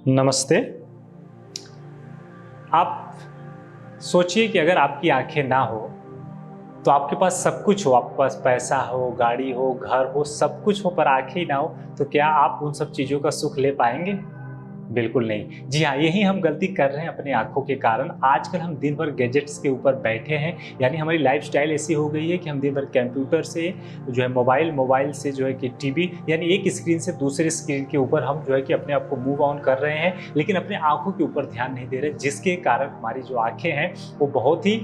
नमस्ते। आप सोचिए कि अगर आपकी आंखें ना हो तो आपके पास सब कुछ हो, आपके पास पैसा हो, गाड़ी हो, घर हो, सब कुछ हो, पर आंखें ही ना हो तो क्या आप उन सब चीज़ों का सुख ले पाएंगे? बिल्कुल नहीं। जी हाँ, यही हम गलती कर रहे हैं अपनी आँखों के कारण। आजकल हम दिन भर गैजेट्स के ऊपर बैठे हैं, यानी हमारी लाइफ़स्टाइल ऐसी हो गई है कि हम दिन भर कंप्यूटर से जो है मोबाइल, मोबाइल से जो है कि टीवी, यानी एक स्क्रीन से दूसरे स्क्रीन के ऊपर हम जो है कि अपने आप को मूव ऑन कर रहे हैं, लेकिन अपने आँखों के ऊपर ध्यान नहीं दे रहे, जिसके कारण हमारी जो आँखें हैं वो बहुत ही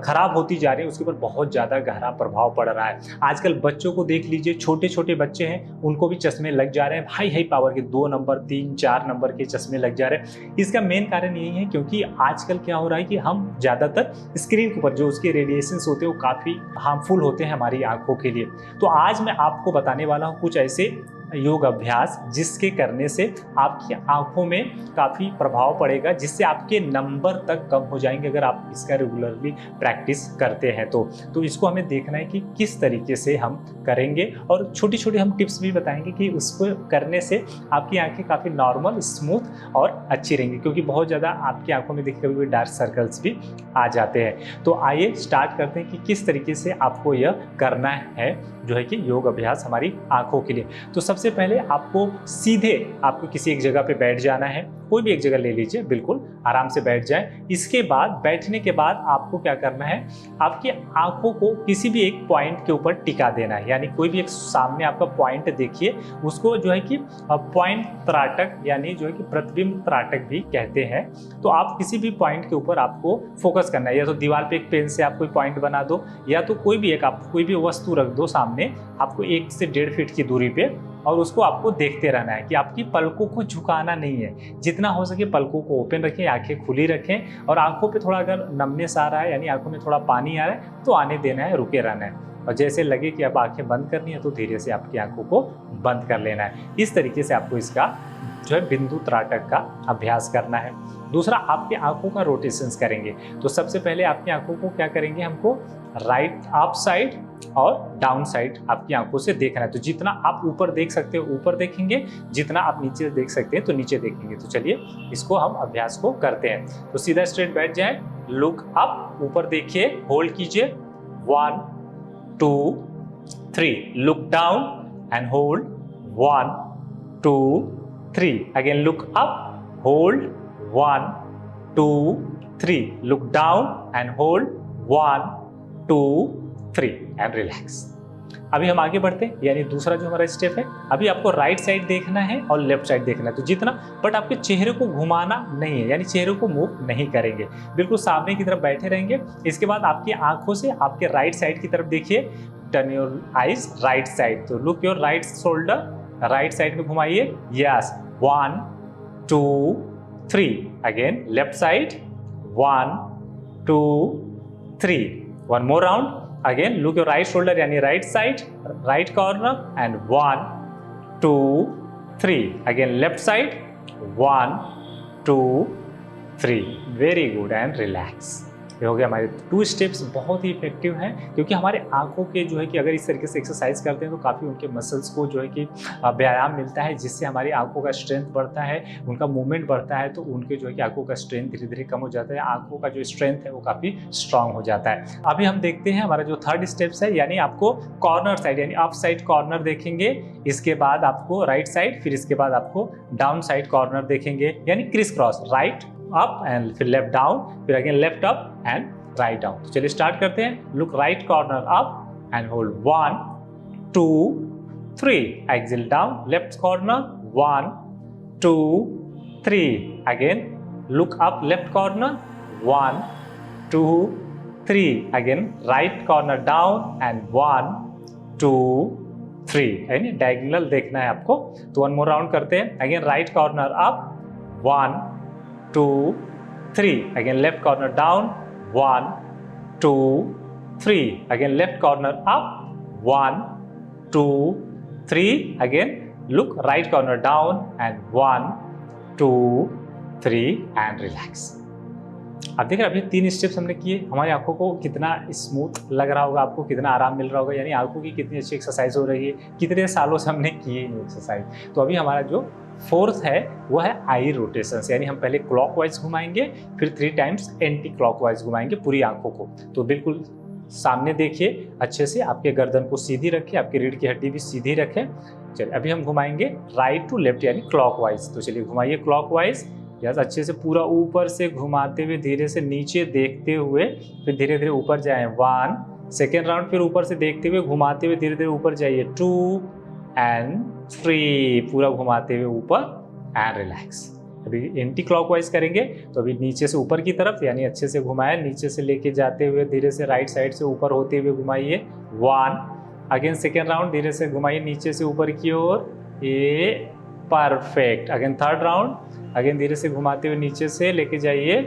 खराब होती जा रही है, उसके ऊपर बहुत ज़्यादा गहरा प्रभाव पड़ रहा है। आजकल बच्चों को देख लीजिए, छोटे-छोटे बच्चे हैं, उनको भी चश्मे लग जा रहे हैं, हाई-हाई पावर के 2 नंबर, 3, 4 नंबर के चश्मे लग जा रहे हैं। इसका मेन कारण यही है क्योंकि आजकल क्या हो रहा है कि हम ज़्यादातर स्क्रीन के ऊपर जो उसके रेडिएशंस होते हैं वो काफ़ी हार्मफुल होते हैं हमारी आँखों के लिए। तो आज मैं आपको बताने वाला हूँ कुछ ऐसे योग अभ्यास जिसके करने से आपकी आँखों में काफ़ी प्रभाव पड़ेगा, जिससे आपके नंबर तक कम हो जाएंगे अगर आप इसका रेगुलरली प्रैक्टिस करते हैं तो इसको हमें देखना है कि किस तरीके से हम करेंगे, और छोटी छोटी हम टिप्स भी बताएंगे कि उसको करने से आपकी आंखें काफ़ी नॉर्मल, स्मूथ और अच्छी रहेंगी, क्योंकि बहुत ज़्यादा आपकी आंखों में देखिए कभी डार्क सर्कल्स भी आ जाते हैं। तो आइए स्टार्ट करते हैं कि किस तरीके से आपको यह करना है जो है कि योग अभ्यास हमारी आंखों के लिए। तो सबसे पहले आपको सीधे आपको किसी एक जगह पे बैठ जाना है, कोई भी एक जगह ले लीजिए, बिल्कुल आराम से बैठ जाए। इसके बाद बैठने के बाद आपको क्या करना है, आपकी आंखों को किसी भी एक पॉइंट के ऊपर टिका देना है, यानी कोई भी एक सामने आपका पॉइंट देखिए, उसको जो है कि पॉइंट त्राटक यानी जो है कि प्रतिबिंब त्राटक भी कहते हैं। तो आप किसी भी पॉइंट के ऊपर आपको फोकस करना है, या तो दीवार पे एक पेन से आप कोई पॉइंट बना दो, या तो कोई भी एक आप कोई भी वस्तु रख दो सामने आपको 1 से 1.5 फीट की दूरी पे, और उसको आपको देखते रहना है कि आपकी पलकों को झुकाना नहीं है। जितना हो सके पलकों को ओपन रखें, आंखें खुली रखें, और आंखों पे थोड़ा अगर नमनेस आ रहा है यानी आंखों में थोड़ा पानी आ रहा है तो आने देना है, रुके रहना है, और जैसे लगे कि अब आंखें बंद करनी है तो धीरे से आपकी आंखों को बंद कर लेना है। इस तरीके से आपको इसका जो है बिंदु त्राटक का अभ्यास करना है। दूसरा, आपकी आंखों का रोटेशंस करेंगे। तो सबसे पहले आपकी आंखों को क्या करेंगे, हमको राइट अप साइड और डाउन साइड आपकी आंखों से देखना है। तो जितना आप ऊपर देख सकते हो ऊपर देखेंगे, जितना आप नीचे देख सकते हैं तो नीचे देखेंगे। तो चलिए इसको हम अभ्यास को करते हैं। तो सीधा स्ट्रेट बैठ जाए, लुक अप, ऊपर देखिए, होल्ड कीजिए, 1 2 3, look down and hold, 1 2 3, again look up, hold, 1 2 3, look down and hold, 1 2 3 and relax. अभी हम आगे बढ़ते हैं, यानी दूसरा जो हमारा स्टेप है, अभी आपको राइट साइड देखना है और लेफ्ट साइड देखना है। तो जितना, बट आपके चेहरे को घुमाना नहीं है, यानी चेहरे को मूव नहीं करेंगे, बिल्कुल सामने की तरफ बैठे रहेंगे। इसके बाद आपकी आंखों से आपके राइट साइड की तरफ देखिए, turn your eyes right side, तो look your right shoulder, right side में घुमाइए, yes, 1 2 3, again left side, 1 2 3, one more round, again look your right shoulder yani right side, right corner, and 1 2 3, again left side, 1 2 3, very good, and relax। ये हो गया हमारे 2 steps, बहुत ही effective हैं, क्योंकि हमारे आंखों के जो है कि अगर इस तरीके से एक्सरसाइज करते हैं तो काफ़ी उनके मसल्स को जो है कि व्यायाम मिलता है, जिससे हमारी आंखों का स्ट्रेंथ बढ़ता है, उनका मूवमेंट बढ़ता है, तो उनके जो है कि आंखों का स्ट्रेंथ धीरे धीरे कम हो जाता है, आंखों का जो स्ट्रेंथ है वो काफ़ी स्ट्रांग हो जाता है। अभी हम देखते हैं हमारा जो थर्ड स्टेप्स है, यानी आपको कॉर्नर साइड यानी अप साइड कॉर्नर देखेंगे, इसके बाद आपको राइट साइड, फिर इसके बाद आपको डाउन साइड कॉर्नर देखेंगे, यानी criss cross, right up and फिर लेफ्ट डाउन, फिर again left up and write down. तो चलिए स्टार्ट करते हैं। Look right corner up and hold, 1 2 3, exhale down, left corner, 1 2 3, again look up left corner, 1 2 3, again right corner down and 1 2 3, यानी diagonal देखना है आपको। तो वन मोर राउंड करते हैं, again right corner up, 1 2 3, again left corner down, 1 2 3, again left corner up, 1 2 3, again look right corner down and 1 2 3 and relax। आप देख रहे हैं अभी 3 स्टेप्स हमने किए, हमारी आंखों को कितना स्मूथ लग रहा होगा, आपको कितना आराम मिल रहा होगा, यानी आंखों की कितनी अच्छी एक्सरसाइज हो रही है। कितने सालों से हमने किए नहीं एक्सरसाइज। तो अभी हमारा जो फोर्थ है वो है आई रोटेशन, यानी हम पहले क्लॉकवाइज घुमाएंगे, फिर 3 टाइम्स एंटी क्लॉकवाइज घुमाएंगे पूरी आंखों को। तो बिल्कुल सामने देखिए अच्छे से, आपके गर्दन को सीधी रखिए, आपकी रीढ़ की हड्डी भी सीधी रखें। चलिए अभी हम घुमाएंगे राइट टू लेफ्ट यानी क्लॉकवाइज। तो चलिए घुमाइए क्लॉकवाइज। यस, अच्छे से पूरा ऊपर से घुमाते हुए धीरे से नीचे देखते हुए फिर धीरे धीरे ऊपर जाएं 1, सेकेंड राउंड फिर ऊपर से देखते हुए घुमाते हुए धीरे धीरे ऊपर जाइए 2 एंड 3, पूरा घुमाते हुए ऊपर एंड रिलैक्स। अभी एंटी क्लॉकवाइज करेंगे, तो अभी नीचे से ऊपर की तरफ यानी अच्छे से घुमाएं, नीचे से लेके जाते हुए धीरे से राइट साइड से ऊपर होते हुए घुमाइए 1, अगेन सेकेंड राउंड धीरे से घुमाइए नीचे से ऊपर की ओर, ये perfect. Again third round, again धीरे से घुमाते हुए नीचे से लेके जाइए,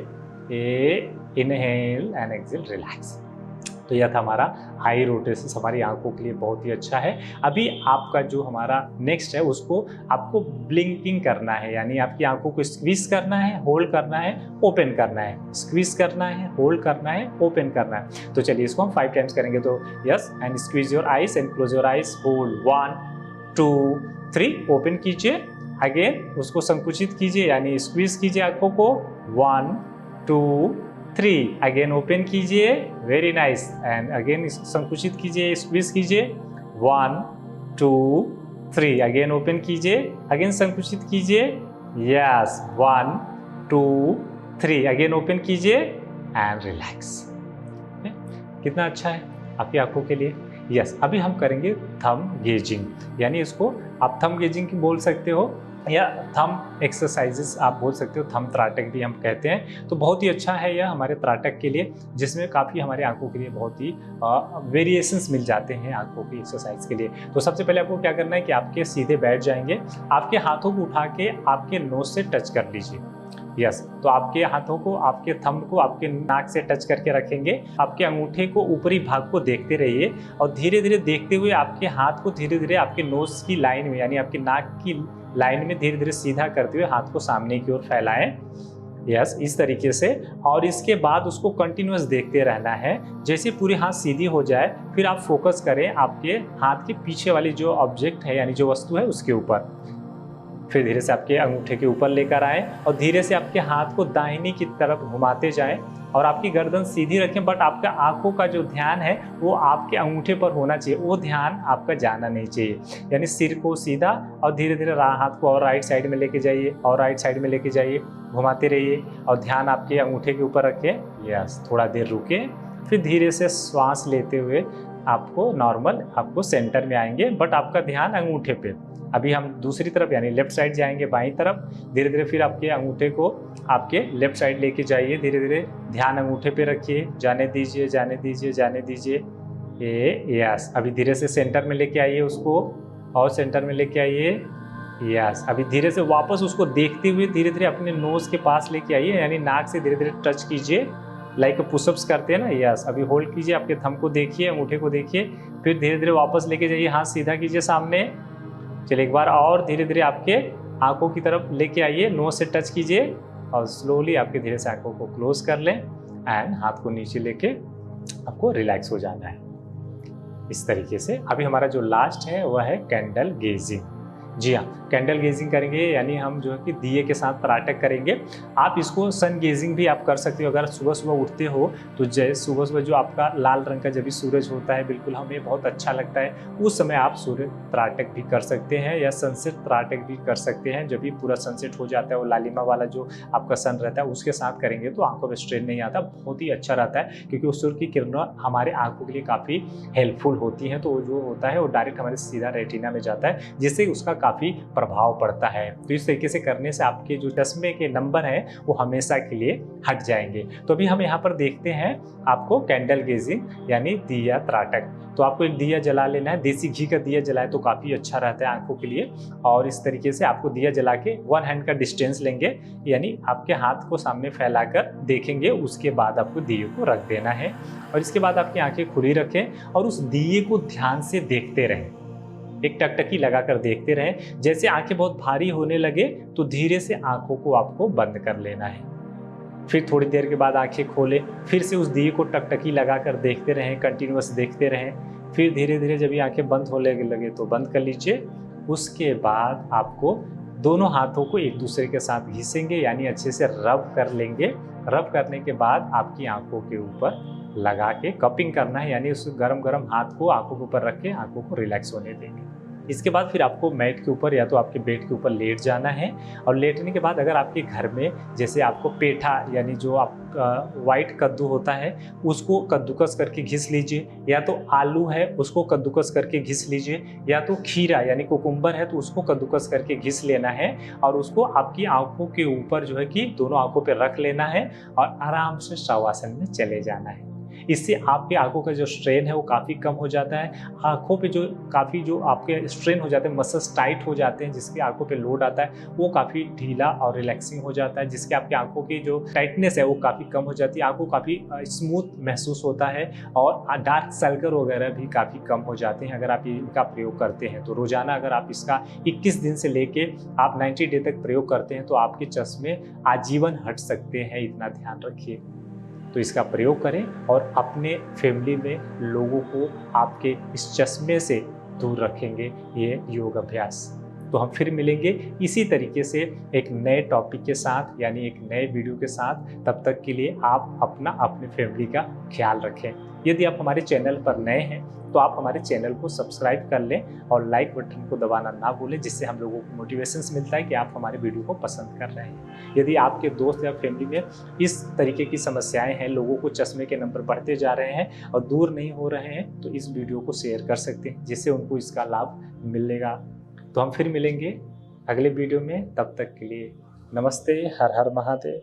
ए इनहेल एंड एक्सहेल रिलैक्स। तो यह था हमारा आई रोटेशन, हमारी आंखों के लिए बहुत ही अच्छा है। अभी आपका जो हमारा नेक्स्ट है उसको आपको ब्लिंकिंग करना है, यानी आपकी आंखों को स्क्वीज करना है, होल्ड करना है, ओपन करना है, स्क्वीज करना है, होल्ड करना है, ओपन करना है। तो चलिए इसको हम 5 टाइम्स करेंगे। तो yes, and squeeze your eyes and close your eyes, hold 1 2 3, open कीजिए, अगेन उसको संकुचित कीजिए यानी स्क्वीज कीजिए आंखों को 1 2 3, अगेन ओपन कीजिए, वेरी नाइस, एंड अगेन संकुचित कीजिए, स्क्वीज कीजिए 1 2 3, अगेन ओपन कीजिए, अगेन संकुचित कीजिए, यस 1 2 3, अगेन ओपन कीजिए एंड रिलैक्स। कितना अच्छा है आपकी आंखों के लिए। यस, अभी हम करेंगे थंब गेजिंग, यानी इसको आप थंब गेजिंग की बोल सकते हो या थंब एक्सरसाइजेस आप बोल सकते हो, थंब त्राटक भी हम कहते हैं। तो बहुत ही अच्छा है यह हमारे त्राटक के लिए, जिसमें काफ़ी हमारे आंखों के लिए बहुत ही वेरिएशंस मिल जाते हैं आंखों की एक्सरसाइज के लिए। तो सबसे पहले आपको क्या करना है कि आपके सीधे बैठ जाएंगे, आपके हाथों को उठा के आपके नोज से टच कर लीजिए। यस, तो आपके हाथों को, आपके थंब को आपके नाक से टच करके रखेंगे, आपके अंगूठे को ऊपरी भाग को देखते रहिए और धीरे धीरे देखते हुए आपके हाथ को धीरे धीरे आपके नोज की लाइन में यानी आपकी नाक की लाइन में धीरे धीरे सीधा करते हुए हाथ को सामने की ओर फैलाएं। यस, इस तरीके से, और इसके बाद उसको कंटिन्यूअस देखते रहना है। जैसे पूरी हाथ सीधी हो जाए फिर आप फोकस करें आपके हाथ के पीछे वाली जो ऑब्जेक्ट है यानी जो वस्तु है उसके ऊपर, फिर धीरे से आपके अंगूठे के ऊपर लेकर आए और धीरे से आपके हाथ को दाहिनी की तरफ घुमाते जाएं और आपकी गर्दन सीधी रखें, बट आपका आंखों का जो ध्यान है वो आपके अंगूठे पर होना चाहिए, वो ध्यान आपका जाना नहीं चाहिए। यानी सिर को सीधा और धीरे धीरे हाथ को और राइट साइड में लेके जाइए और राइट साइड में लेके जाइए, घुमाते रहिए और ध्यान आपके अंगूठे के ऊपर रखें। यस, थोड़ा देर रुके, फिर धीरे से श्वास लेते हुए आपको नॉर्मल आपको सेंटर में आएंगे, बट आपका ध्यान अंगूठे पे। अभी हम दूसरी तरफ यानी लेफ्ट साइड जाएंगे, बाईं तरफ, धीरे धीरे फिर आपके अंगूठे को आपके लेफ्ट साइड लेके जाइए, धीरे धीरे ध्यान अंगूठे पे रखिए, जाने दीजिए जाने दीजिए जाने दीजिए। यस, अभी धीरे से सेंटर में लेके आइए उसको और सेंटर में लेके आइए। यस, अभी धीरे से वापस उसको देखते हुए धीरे धीरे अपने नोज के पास लेके आइए, यानी नाक से धीरे धीरे टच कीजिए, लाइक पुशअप्स करते हैं ना। यस, अभी होल्ड कीजिए, आपके थंब को देखिए, अंगूठे को देखिए, फिर धीरे धीरे वापस लेके जाइए, हाथ सीधा कीजिए सामने। चलिए एक बार और धीरे धीरे आपके आंखों की तरफ लेके आइए, नोज से टच कीजिए और स्लोली आपके धीरे से आंखों को क्लोज कर लें एंड हाथ को नीचे लेके आपको रिलैक्स हो जाना है इस तरीके से। अभी हमारा जो लास्ट है वह है कैंडल गेजिंग। जी हाँ, कैंडल गेजिंग करेंगे यानी हम जो है कि दिए के साथ त्राटक करेंगे। आप इसको सन गेजिंग भी आप कर सकते हो। अगर सुबह सुबह उठते हो तो जैसे सुबह सुबह जो आपका लाल रंग का जब भी सूरज होता है बिल्कुल हमें बहुत अच्छा लगता है, उस समय आप सूर्य त्राटक भी कर सकते हैं या सनसेट त्राटक भी कर सकते हैं। जब भी पूरा सनसेट हो जाता है वो लालिमा वाला जो आपका सन रहता है उसके साथ करेंगे तो आंखों में स्ट्रेन नहीं आता, बहुत ही अच्छा रहता है, क्योंकि उस सूर्य की किरणें हमारे आंखों के लिए काफ़ी हेल्पफुल होती हैं। तो जो होता है वो डायरेक्ट हमारे सीधा रेटिना में जाता है, जिससे उसका काफ़ी प्रभाव पड़ता है। तो इस तरीके से करने से आपके जो चश्मे के नंबर हैं वो हमेशा के लिए हट जाएंगे। तो अभी हम यहाँ पर देखते हैं आपको कैंडल गेजिंग यानी दिया त्राटक। तो आपको एक दिया जला लेना है, देसी घी का दिया जलाए तो काफ़ी अच्छा रहता है आंखों के लिए। और इस तरीके से आपको दिया जला के 1 हैंड का डिस्टेंस लेंगे, यानी आपके हाथ को सामने फैलाकर देखेंगे, उसके बाद आपको दिए को रख देना है और इसके बाद आपकी आंखें खुली रखें और उस दिए को ध्यान से देखते रहें, एक टकटकी लगाकर देखते रहें। जैसे आंखें बहुत भारी होने लगे तो धीरे से आंखों को आपको बंद कर लेना है। फिर थोड़ी देर के बाद आंखें खोलें, फिर से उस दिए को टकटकी लगा कर देखते रहें, कंटिन्यूअस देखते रहें। फिर धीरे धीरे जब ये आंखें बंद होने लगे तो बंद कर लीजिए। उसके बाद आपको दोनों हाथों को एक दूसरे के साथ घिसेंगे, यानी अच्छे से रब कर लेंगे। रब करने के बाद आपकी आंखों के ऊपर लगा के कपिंग करना है, यानी उस गरम गरम हाथ को आंखों के ऊपर रख के आंखों को रिलैक्स होने देंगे। इसके बाद फिर आपको मैट के ऊपर या तो आपके बेड के ऊपर लेट जाना है, और लेटने के बाद अगर आपके घर में जैसे आपको पेठा यानी जो आप वाइट कद्दू होता है उसको कद्दूकस करके घिस लीजिए, या तो आलू है उसको कद्दूकस करके घिस लीजिए, या तो खीरा यानी कुकुम्बर है तो उसको कद्दूकस करके घिस लेना है, और उसको आपकी आंखों के ऊपर जो है कि दोनों आंखों पर रख लेना है और आराम से शवासन में चले जाना है। इससे आपके आंखों का जो स्ट्रेन है वो काफ़ी कम हो जाता है। आंखों पे जो काफ़ी जो आपके स्ट्रेन हो जाते हैं, मसल्स टाइट हो जाते हैं, जिसके आंखों पे लोड आता है वो काफ़ी ढीला और रिलैक्सिंग हो जाता है, जिसके आपकी आंखों की जो टाइटनेस है वो काफ़ी कम हो जाती है, आंखों काफ़ी स्मूथ महसूस होता है, और डार्क सर्कल वगैरह भी काफ़ी कम हो जाते हैं अगर आप इनका प्रयोग करते हैं तो। रोजाना अगर आप इसका 21 दिन से लेके आप 90 डे तक प्रयोग करते हैं तो आपके चश्मे आजीवन हट सकते हैं, इतना ध्यान रखिए। तो इसका प्रयोग करें और अपने फैमिली में लोगों को आपके इस चश्मे से दूर रखेंगे ये योग अभ्यास। तो हम फिर मिलेंगे इसी तरीके से एक नए टॉपिक के साथ, यानी एक नए वीडियो के साथ। तब तक के लिए आप अपना अपने फैमिली का ख्याल रखें। यदि आप हमारे चैनल पर नए हैं तो आप हमारे चैनल को सब्सक्राइब कर लें और लाइक बटन को दबाना ना भूलें, जिससे हम लोगों को मोटिवेशंस मिलता है कि आप हमारे वीडियो को पसंद कर रहे हैं। यदि आपके दोस्त या फैमिली में इस तरीके की समस्याएं हैं, लोगों को चश्मे के नंबर बढ़ते जा रहे हैं और दूर नहीं हो रहे हैं, तो इस वीडियो को शेयर कर सकते हैं, जिससे उनको इसका लाभ मिलेगा। तो हम फिर मिलेंगे अगले वीडियो में, तब तक के लिए नमस्ते, हर हर महादेव।